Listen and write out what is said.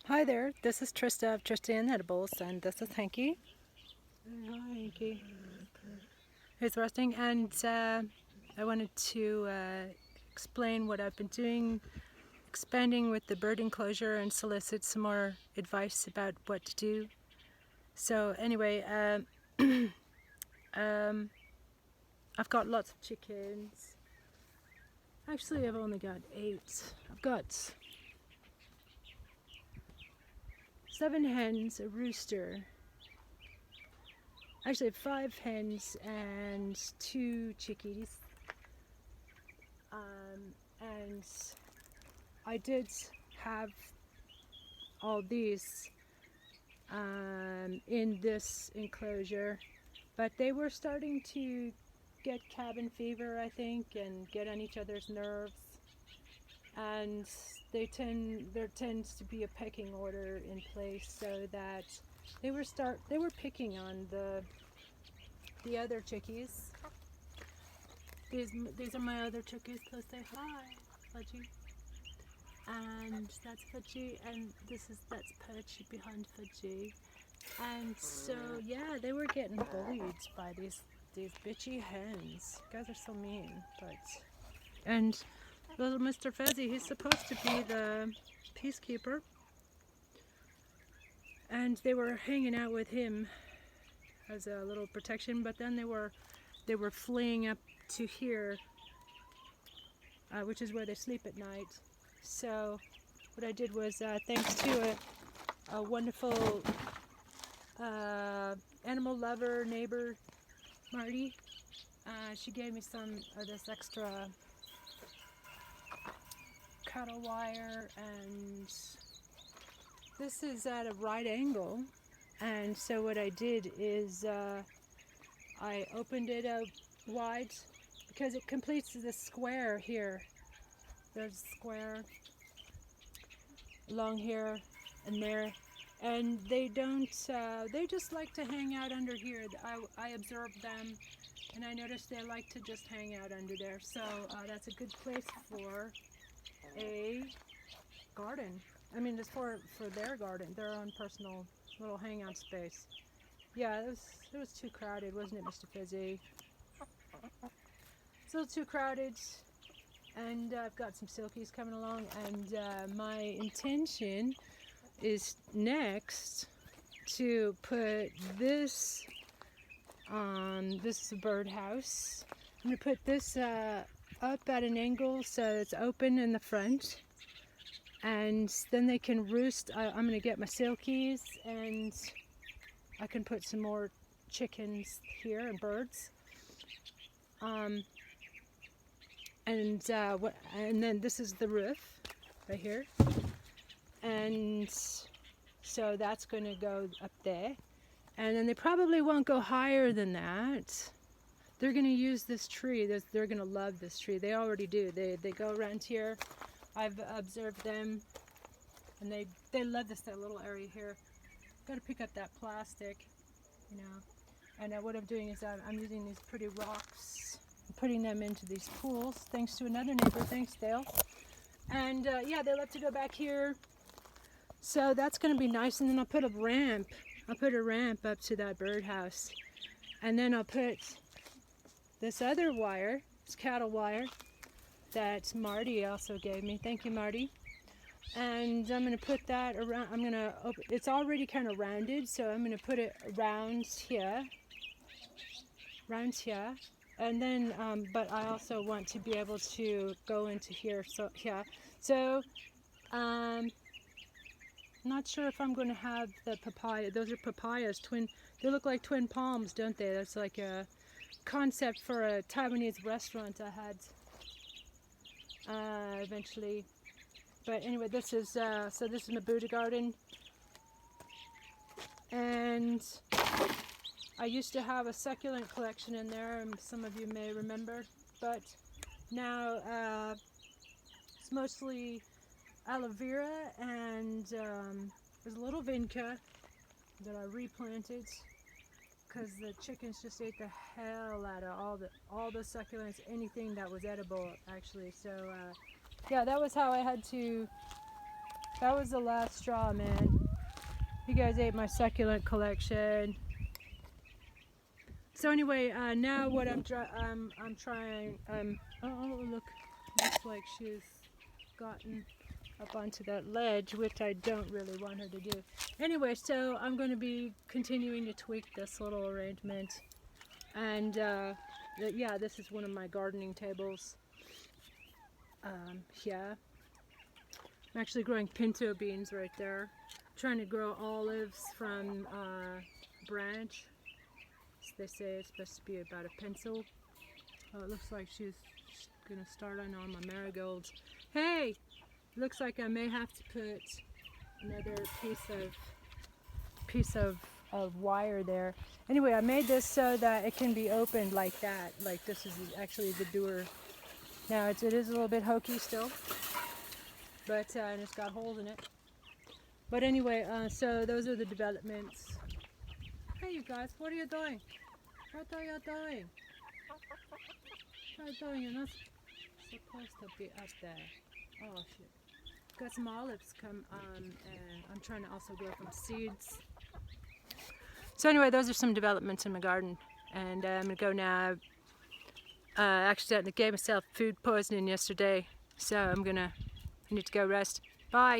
Hi there, this is Trista of Trista and Edibles, and this is Hanky. Hi, Hanky. He's resting, and I wanted to explain what I've been doing, expanding with the bird enclosure, and solicit some more advice about what to do. So, anyway, um, I've got lots of chickens. Actually, I've only got 8. I've got 7 hens, a rooster. Actually, 5 hens and 2 chickies. And I did have all these in this enclosure, but they were starting to get cabin fever, I think, and get on each other's nerves. And there tends to be a pecking order in place, so that they were picking on the other chickies. These are my other chickies. Let's say hi, Fudgy. And that's Fudgy, and that's Perchy behind Fudgy. And so yeah, they were getting bullied by these bitchy hens. You guys are so mean, but and little Mr. Fezzy, he's supposed to be the peacekeeper, and they were hanging out with him as a little protection, but then they were fleeing up to here, which is where they sleep at night. So what I did was, thanks to a wonderful animal lover neighbor, Marty, she gave me some of this extra cattle wire, and this is at a right angle. And so what I did is I opened it out wide because it completes the square here. There's a square along here and there, and they don't they just like to hang out under here. I observed them, and I noticed they like to just hang out under there, so that's a good place for a garden. I mean, it's for their garden, their own personal little hangout space. Yeah, it was too crowded, wasn't it, Mr. Fizzy? It's a little too crowded. And I've got some silkies coming along, and my intention is next to put this on. This is a birdhouse. I'm going to put this up at an angle so it's open in the front, and then they can roost. I'm going to get my silkies, and I can put some more chickens here and birds. And then this is the roof right here, and so that's going to go up there, and then they probably won't go higher than that. They're going to use this tree. They're going to love this tree. They already do. They go around here. I've observed them, and they love that little area here. Got to pick up that plastic, you know. And what I'm doing is I'm using these pretty rocks, putting them into these pools, thanks to another neighbor. Thanks, Dale. And yeah, they love to go back here. So that's going to be nice. And then I'll put a ramp. I'll put a ramp up to that birdhouse. And then I'll put this other wire, this cattle wire, that Marty also gave me. Thank you, Marty. And I'm going to put that around. It's already kind of rounded, so I'm going to put it around here. And then but I also want to be able to go into here, so yeah. So I'm not sure if I'm going to have the papaya. Those are papayas, they look like twin palms, don't they? That's like a concept for a Taiwanese restaurant I had eventually. But anyway, this is my Buddha garden, and I used to have a succulent collection in there, and some of you may remember, but now it's mostly aloe vera, and there's a little vinca that I replanted because the chickens just ate the hell out of all the succulents, anything that was edible, actually. So yeah, that was how I had to That was the last straw, man. You guys ate my succulent collection. So anyway, now what I'm trying. Oh look, looks like she's gotten up onto that ledge, which I don't really want her to do. Anyway, so I'm going to be continuing to tweak this little arrangement, and yeah, this is one of my gardening tables. Yeah, I'm actually growing pinto beans right there. I'm trying to grow olives from branch. They say it's supposed to be about a pencil. Oh, it looks like she's going to start on my marigolds. Hey! Looks like I may have to put another piece of wire there. Anyway, I made this so that it can be opened like that. Like this is actually the door. Now it is a little bit hokey still, but and it's got holes in it. But anyway, so those are the developments. Hey you guys, what are you doing? What are you doing? What are you doing? You're not supposed to be up there. Oh shit. Got some olives come and I'm trying to also grow some seeds. So anyway, those are some developments in my garden, and I'm gonna go now. Accidentally gave myself food poisoning yesterday, so I need to go rest. Bye.